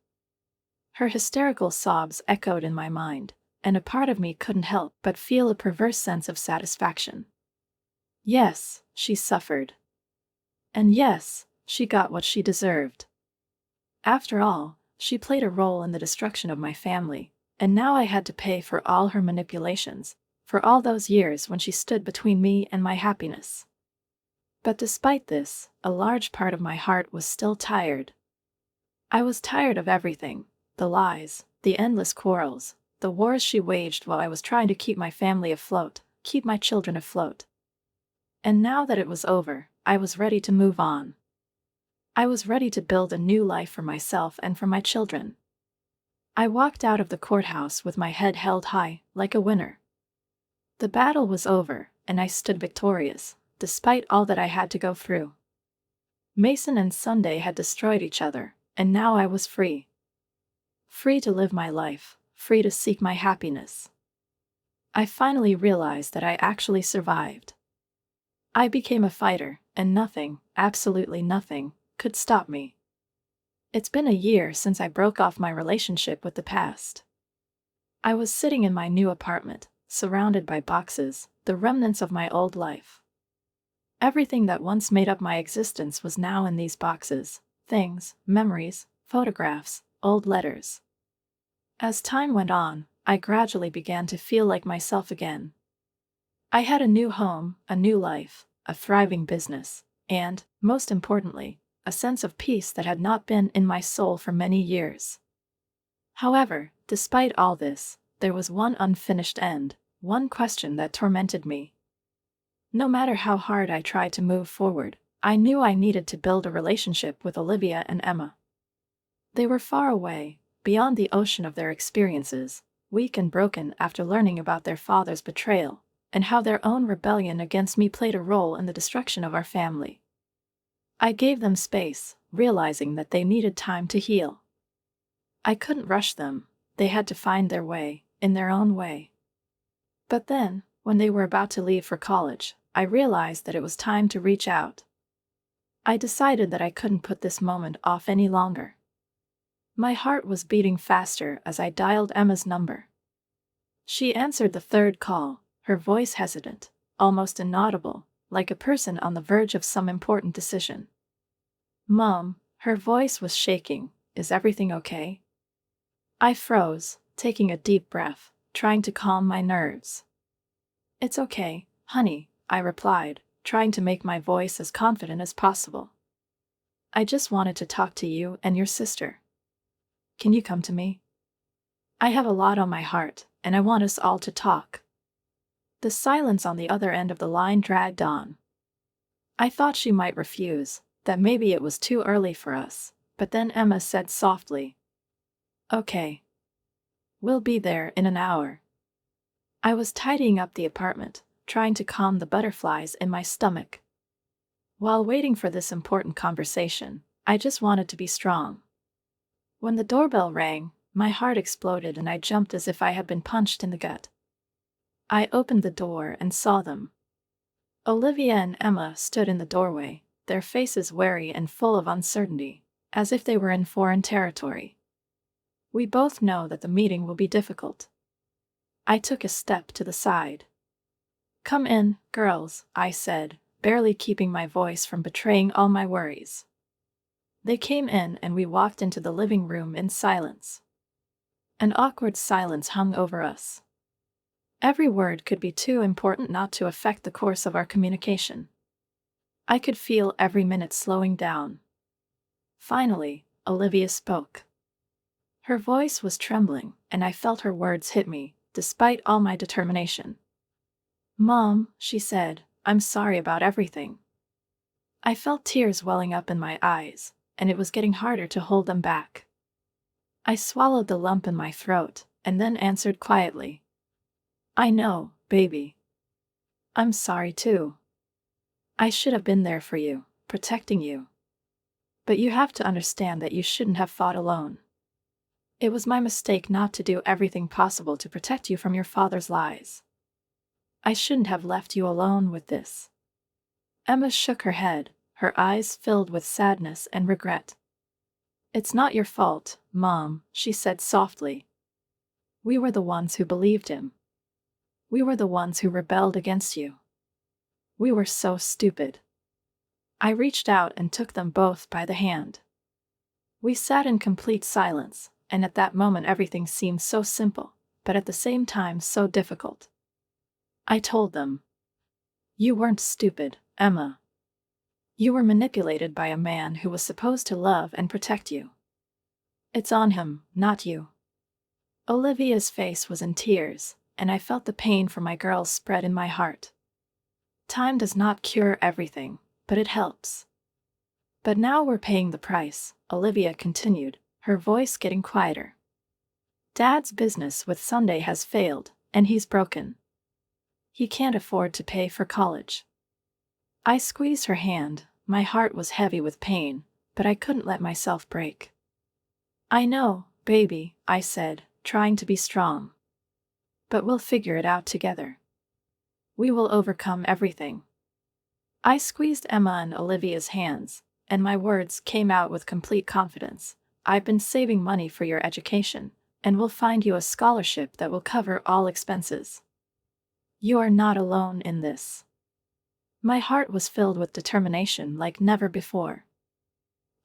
[SPEAKER 1] Her hysterical sobs echoed in my mind, and a part of me couldn't help but feel a perverse sense of satisfaction. Yes, she suffered. And yes, she got what she deserved. After all, she played a role in the destruction of my family, and now I had to pay for all her manipulations, for all those years when she stood between me and my happiness. But despite this, a large part of my heart was still tired. I was tired of everything: the lies, the endless quarrels, the wars she waged while I was trying to keep my family afloat, keep my children afloat. And now that it was over, I was ready to move on. I was ready to build a new life for myself and for my children. I walked out of the courthouse with my head held high, like a winner. The battle was over, and I stood victorious, despite all that I had to go through. Mason and Sunday had destroyed each other, and now I was free. Free to live my life, free to seek my happiness. I finally realized that I actually survived. I became a fighter, and nothing, absolutely nothing, could stop me. It's been a year since I broke off my relationship with the past. I was sitting in my new apartment, surrounded by boxes, the remnants of my old life. Everything that once made up my existence was now in these boxes: things, memories, photographs, old letters. As time went on, I gradually began to feel like myself again. I had a new home, a new life, a thriving business, and, most importantly, a sense of peace that had not been in my soul for many years. However, despite all this, there was one unfinished end, one question that tormented me. No matter how hard I tried to move forward, I knew I needed to build a relationship with Olivia and Emma. They were far away, beyond the ocean of their experiences, weak and broken after learning about their father's betrayal, and how their own rebellion against me played a role in the destruction of our family. I gave them space, realizing that they needed time to heal. I couldn't rush them; they had to find their way, in their own way. But then, when they were about to leave for college, I realized that it was time to reach out. I decided that I couldn't put this moment off any longer. My heart was beating faster as I dialed Emma's number. She answered the third call, her voice hesitant, almost inaudible, like a person on the verge of some important decision. "Mom," her voice was shaking, "is everything okay?" I froze, taking a deep breath, trying to calm my nerves. "It's okay, honey," I replied, trying to make my voice as confident as possible. "I just wanted to talk to you and your sister. Can you come to me? I have a lot on my heart, and I want us all to talk." The silence on the other end of the line dragged on. I thought she might refuse, that maybe it was too early for us, but then Emma said softly, "Okay. We'll be there in an hour." I was tidying up the apartment, trying to calm the butterflies in my stomach. While waiting for this important conversation, I just wanted to be strong. When the doorbell rang, my heart exploded and I jumped as if I had been punched in the gut. I opened the door and saw them. Olivia and Emma stood in the doorway, their faces wary and full of uncertainty, as if they were in foreign territory. "We both know that the meeting will be difficult." I took a step to the side. "Come in, girls," I said, barely keeping my voice from betraying all my worries. They came in and we walked into the living room in silence. An awkward silence hung over us. Every word could be too important not to affect the course of our communication. I could feel every minute slowing down. Finally, Olivia spoke. Her voice was trembling, and I felt her words hit me, despite all my determination. "Mom," she said, "I'm sorry about everything." I felt tears welling up in my eyes, and it was getting harder to hold them back. I swallowed the lump in my throat, and then answered quietly, "I know, baby. I'm sorry too. I should have been there for you, protecting you. But you have to understand that you shouldn't have fought alone. It was my mistake not to do everything possible to protect you from your father's lies. I shouldn't have left you alone with this." Emma shook her head, her eyes filled with sadness and regret. "It's not your fault, Mom," she said softly. "We were the ones who believed him. We were the ones who rebelled against you. We were so stupid." I reached out and took them both by the hand. We sat in complete silence, and at that moment everything seemed so simple, but at the same time so difficult. I told them, "You weren't stupid, Emma. You were manipulated by a man who was supposed to love and protect you. It's on him, not you." Olivia's face was in tears, and I felt the pain for my girls spread in my heart. Time does not cure everything, but it helps. "But now we're paying the price," Olivia continued, her voice getting quieter. "Dad's business with Sunday has failed, and he's broken. He can't afford to pay for college." I squeezed her hand. My heart was heavy with pain, but I couldn't let myself break. "I know, baby," I said, trying to be strong. "But we'll figure it out together. We will overcome everything." I squeezed Emma and Olivia's hands, and my words came out with complete confidence. "I've been saving money for your education, and we'll find you a scholarship that will cover all expenses. You are not alone in this." My heart was filled with determination like never before.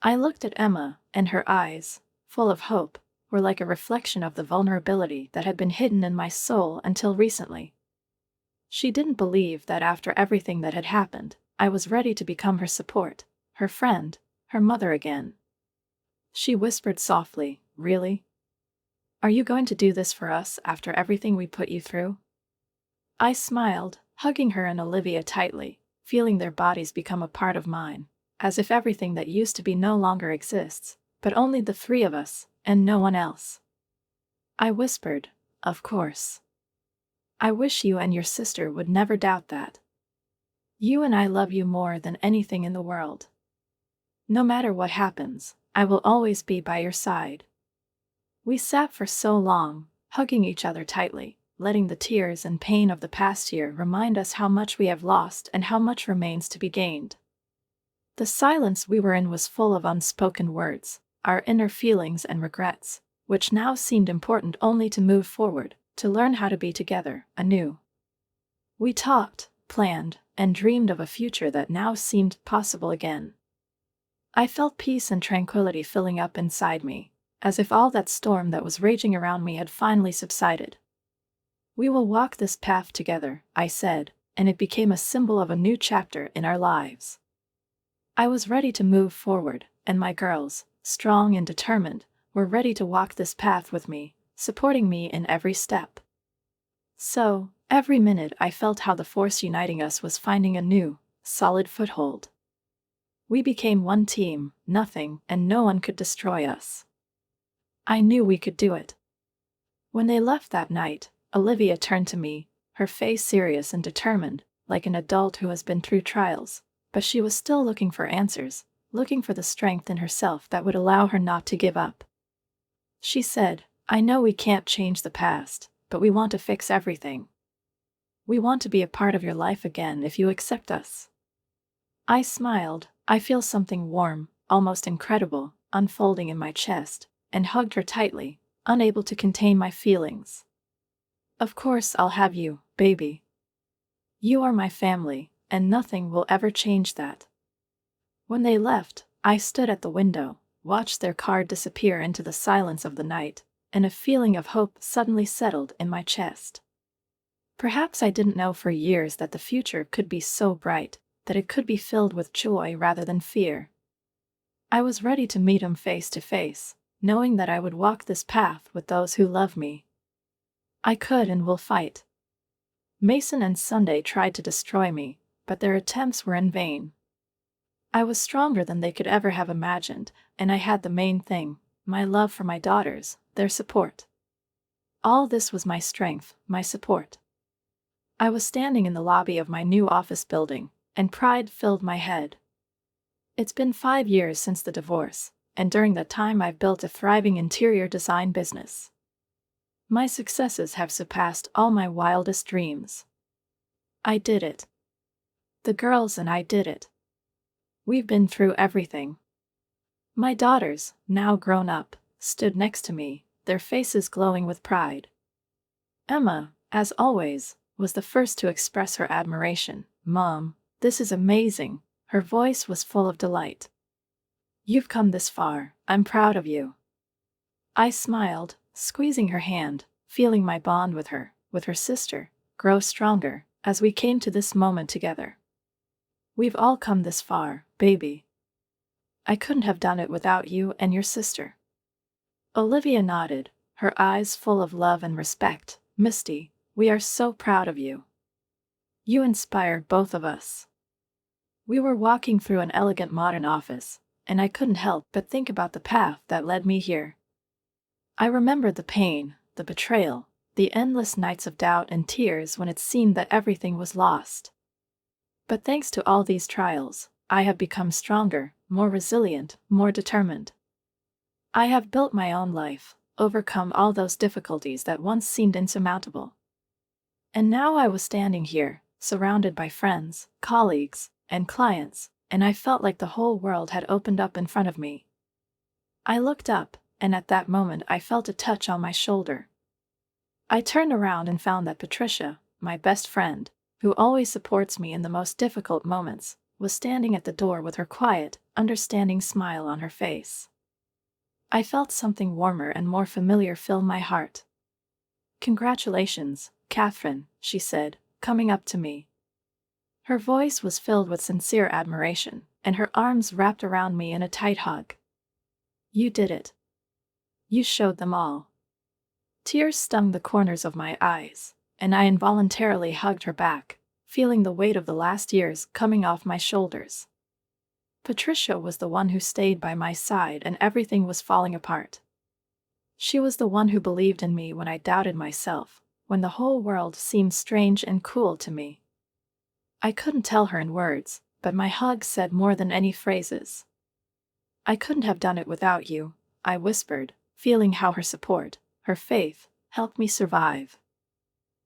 [SPEAKER 1] I looked at Emma, and her eyes, full of hope, were like a reflection of the vulnerability that had been hidden in my soul until recently. She didn't believe that after everything that had happened, I was ready to become her support, her friend, her mother again. She whispered softly, "Really? Are you going to do this for us after everything we put you through?" I smiled, hugging her and Olivia tightly, feeling their bodies become a part of mine, as if everything that used to be no longer exists, but only the three of us, and no one else. I whispered, "Of course. I wish you and your sister would never doubt that. You and I love you more than anything in the world. No matter what happens, I will always be by your side." We sat for so long, hugging each other tightly, letting the tears and pain of the past year remind us how much we have lost and how much remains to be gained. The silence we were in was full of unspoken words, our inner feelings and regrets, which now seemed important only to move forward, to learn how to be together, anew. We talked, planned, and dreamed of a future that now seemed possible again. I felt peace and tranquility filling up inside me, as if all that storm that was raging around me had finally subsided. "We will walk this path together," I said, and it became a symbol of a new chapter in our lives. I was ready to move forward, and my girls, strong and determined, were ready to walk this path with me, supporting me in every step. So, every minute I felt how the force uniting us was finding a new, solid foothold. We became one team, nothing and no one could destroy us. I knew we could do it. When they left that night, Olivia turned to me, her face serious and determined, like an adult who has been through trials, but she was still looking for answers, looking for the strength in herself that would allow her not to give up. She said, "I know we can't change the past, but we want to fix everything. We want to be a part of your life again if you accept us." I smiled. I feel something warm, almost incredible, unfolding in my chest, and hugged her tightly, unable to contain my feelings. "Of course I'll have you, baby. You are my family," and nothing will ever change that. When they left, I stood at the window, watched their car disappear into the silence of the night, and a feeling of hope suddenly settled in my chest. Perhaps I didn't know for years that the future could be so bright, that it could be filled with joy rather than fear. I was ready to meet him face to face, knowing that I would walk this path with those who love me. I could and will fight. Mason and Sunday tried to destroy me, but their attempts were in vain. I was stronger than they could ever have imagined, and I had the main thing, my love for my daughters, their support. All this was my strength, my support. I was standing in the lobby of my new office building, and pride filled my head. It's been 5 years since the divorce, and during that time I've built a thriving interior design business. My successes have surpassed all my wildest dreams. I did it. The girls and I did it. We've been through everything. My daughters, now grown up, stood next to me, their faces glowing with pride. Emma, as always, was the first to express her admiration. "Mom, this is amazing." Her voice was full of delight. "You've come this far. I'm proud of you." I smiled, squeezing her hand, feeling my bond with her sister, grow stronger as we came to this moment together. "We've all come this far, baby. I couldn't have done it without you and your sister." Olivia nodded, her eyes full of love and respect. "Misty, we are so proud of you. You inspire both of us." We were walking through an elegant modern office, and I couldn't help but think about the path that led me here. I remembered the pain, the betrayal, the endless nights of doubt and tears when it seemed that everything was lost. But thanks to all these trials, I have become stronger, more resilient, more determined. I have built my own life, overcome all those difficulties that once seemed insurmountable. And now I was standing here, surrounded by friends, colleagues, and clients, and I felt like the whole world had opened up in front of me. I looked up, and at that moment I felt a touch on my shoulder. I turned around and found that Patricia, my best friend, who always supports me in the most difficult moments, was standing at the door with her quiet, understanding smile on her face. I felt something warmer and more familiar fill my heart. "Congratulations, Catherine," she said, coming up to me. Her voice was filled with sincere admiration, and her arms wrapped around me in a tight hug. "You did it. You showed them all." Tears stung the corners of my eyes, and I involuntarily hugged her back, feeling the weight of the last years coming off my shoulders. Patricia was the one who stayed by my side and everything was falling apart. She was the one who believed in me when I doubted myself, when the whole world seemed strange and cruel to me. I couldn't tell her in words, but my hug said more than any phrases. "I couldn't have done it without you," I whispered, feeling how her support, her faith, helped me survive.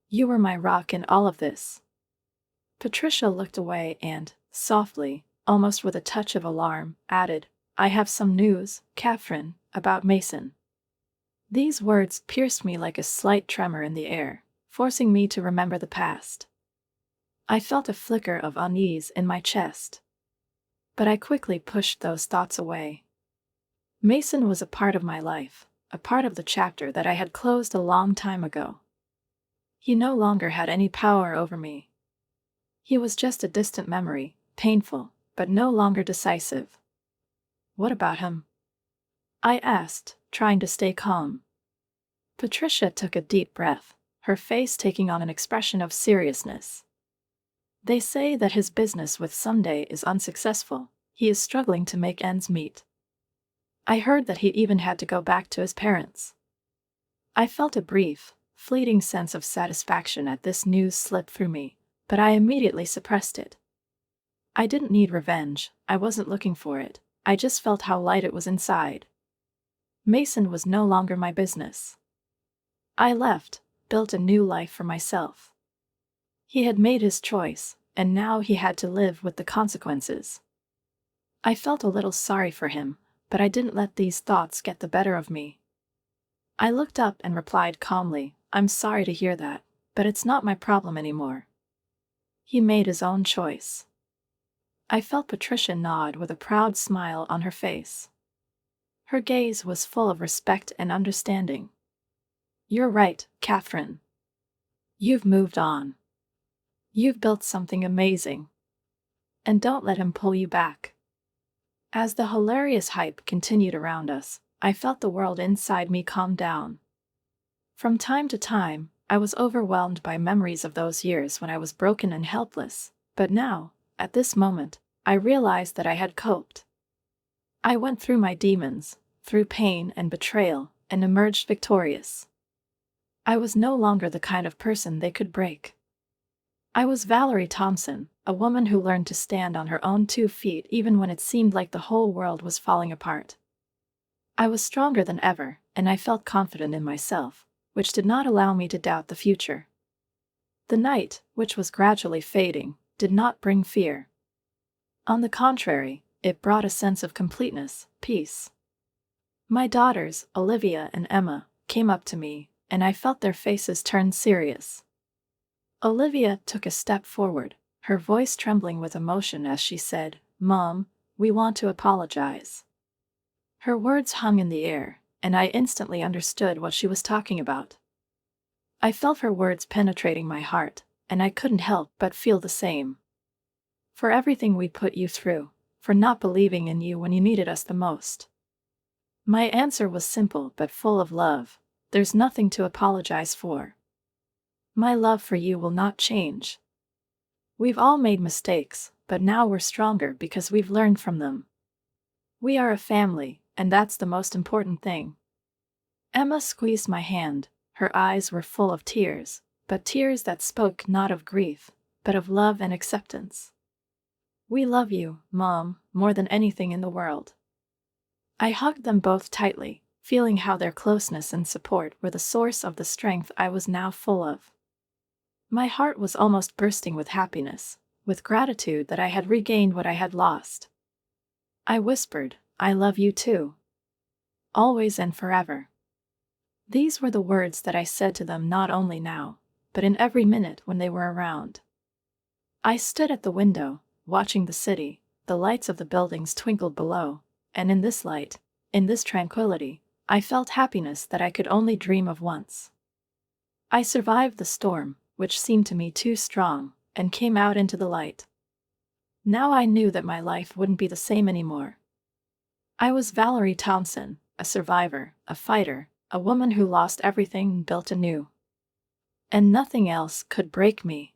[SPEAKER 1] "You were my rock in all of this." Patricia looked away and, softly, almost with a touch of alarm, added, "I have some news, Catherine, about Mason." These words pierced me like a slight tremor in the air, forcing me to remember the past. I felt a flicker of unease in my chest. But I quickly pushed those thoughts away. Mason was a part of my life, a part of the chapter that I had closed a long time ago. He no longer had any power over me. He was just a distant memory, painful, but no longer decisive. "What about him?" I asked, trying to stay calm. Patricia took a deep breath, her face taking on an expression of seriousness. "They say that his business with Sunday is unsuccessful. He is struggling to make ends meet. I heard that he even had to go back to his parents." I felt a brief, fleeting sense of satisfaction at this news slip through me, but I immediately suppressed it. I didn't need revenge, I wasn't looking for it, I just felt how light it was inside. Mason was no longer my business. I left, built a new life for myself. He had made his choice, and now he had to live with the consequences. I felt a little sorry for him, but I didn't let these thoughts get the better of me. I looked up and replied calmly, "I'm sorry to hear that, but it's not my problem anymore." He made his own choice. I felt Patricia nod with a proud smile on her face. Her gaze was full of respect and understanding. You're right, Catherine. You've moved on. You've built something amazing. And don't let him pull you back. As the hilarious hype continued around us, I felt the world inside me calm down. From time to time, I was overwhelmed by memories of those years when I was broken and helpless, but now, at this moment, I realized that I had coped. I went through my demons, through pain and betrayal, and emerged victorious. I was no longer the kind of person they could break. I was Valerie Thompson, a woman who learned to stand on her own 2 feet even when it seemed like the whole world was falling apart. I was stronger than ever, and I felt confident in myself, which did not allow me to doubt the future. The night, which was gradually fading, did not bring fear. On the contrary, it brought a sense of completeness, peace. My daughters, Olivia and Emma, came up to me, and I felt their faces turn serious. Olivia took a step forward, her voice trembling with emotion as she said, "Mom, we want to apologize." Her words hung in the air, and I instantly understood what she was talking about. I felt her words penetrating my heart, and I couldn't help but feel the same. For everything we put you through, for not believing in you when you needed us the most. My answer was simple but full of love. There's nothing to apologize for. My love for you will not change. We've all made mistakes, but now we're stronger because we've learned from them. We are a family, and that's the most important thing. Emma squeezed my hand. Her eyes were full of tears, but tears that spoke not of grief, but of love and acceptance. We love you, Mom, more than anything in the world. I hugged them both tightly, feeling how their closeness and support were the source of the strength I was now full of. My heart was almost bursting with happiness, with gratitude that I had regained what I had lost. I whispered, "I love you too. Always and forever." These were the words that I said to them not only now, but in every minute when they were around. I stood at the window, watching the city. The lights of the buildings twinkled below, and in this light, in this tranquility, I felt happiness that I could only dream of once. I survived the storm, which seemed to me too strong, and came out into the light. Now I knew that my life wouldn't be the same anymore. I was Valerie Thompson, a survivor, a fighter, a woman who lost everything and built anew. And nothing else could break me.